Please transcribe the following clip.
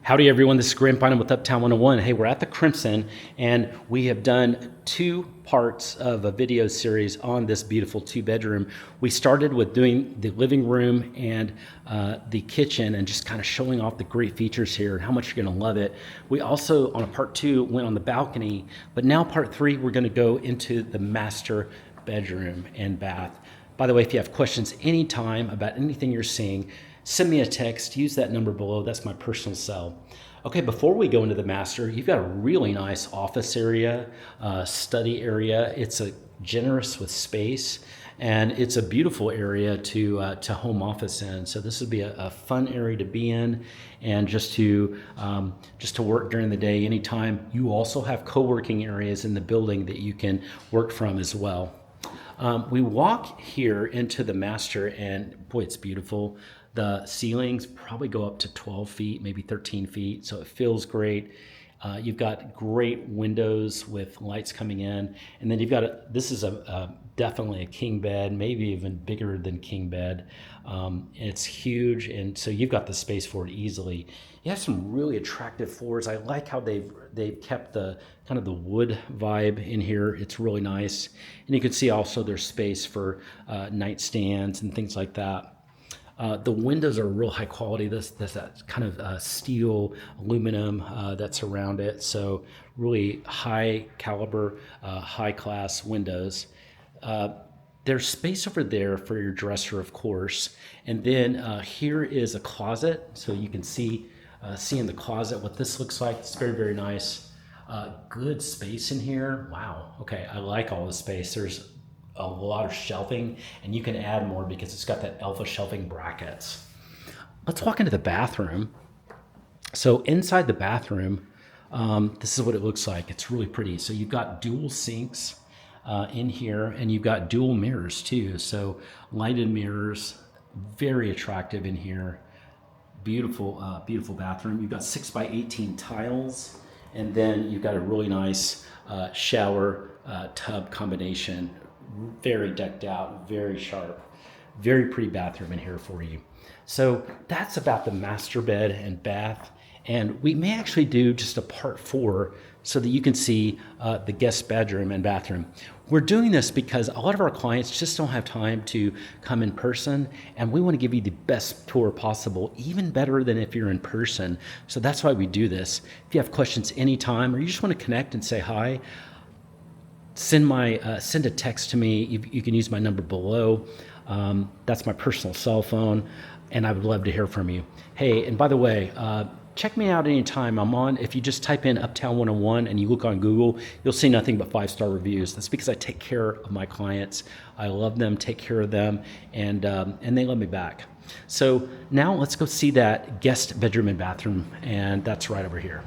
Howdy everyone, this is Graham Bynum with Uptown 101. Hey, we're at the Crimson and we have done two parts of a video series on this beautiful two-bedroom. We started with doing the living room and the kitchen and just kind of showing off the great features here and how much you're gonna love it. We also, on a part two, went on the balcony, but now part three, we're gonna go into the master bedroom and bath. By the way, if you have questions anytime about anything you're seeing, send me a text, use that number below, that's my personal cell. Okay, before we go into the master, you've got a really nice office area, study area. It's generous with space, and it's a beautiful area to home office in. So this would be a fun area to be in, and just to work during the day anytime. You also have co-working areas in the building that you can work from as well. We walk here into the master, and boy, it's beautiful. The ceilings probably go up to 12 feet, maybe 13 feet, so it feels great. You've got great windows with lights coming in, and then you've got this is definitely a king bed, maybe even bigger than king bed. It's huge, and so you've got the space for it easily. You have some really attractive floors. I like how they've kept the kind of the wood vibe in here. It's really nice, and you can see also there's space for nightstands and things like that. The windows are real high quality. There's that kind of steel aluminum that's around it. So really high caliber, high class windows. There's space over there for your dresser, of course. And then here is a closet. So you can see in the closet what this looks like. It's very, very nice. Good space in here. Wow. Okay. I like all the space. There's a lot of shelving, and you can add more because it's got that Elfa shelving brackets. Let's walk into the bathroom. So inside the bathroom, this is what it looks like. It's really pretty. So you've got dual sinks in here, and you've got dual mirrors too. So lighted mirrors, very attractive in here. Beautiful, beautiful bathroom. You've got 6x18 tiles, and then you've got a really nice shower tub combination. Very decked out, very sharp, very pretty bathroom in here for you. So that's about the master bed and bath. And we may actually do just a part 4 so that you can see the guest bedroom and bathroom. We're doing this because a lot of our clients just don't have time to come in person, and we want to give you the best tour possible, even better than if you're in person. So that's why we do this. If you have questions anytime, or you just want to connect and say hi, send a text to me. You can use my number below. That's my personal cell phone, and I would love to hear from you. Hey, and by the way, check me out anytime. I'm on. If you just type in Uptown 101 and you look on Google, you'll see nothing but 5-star reviews. That's because I take care of my clients. I love them, take care of them, and they love me back. So now let's go see that guest bedroom and bathroom, and that's right over here.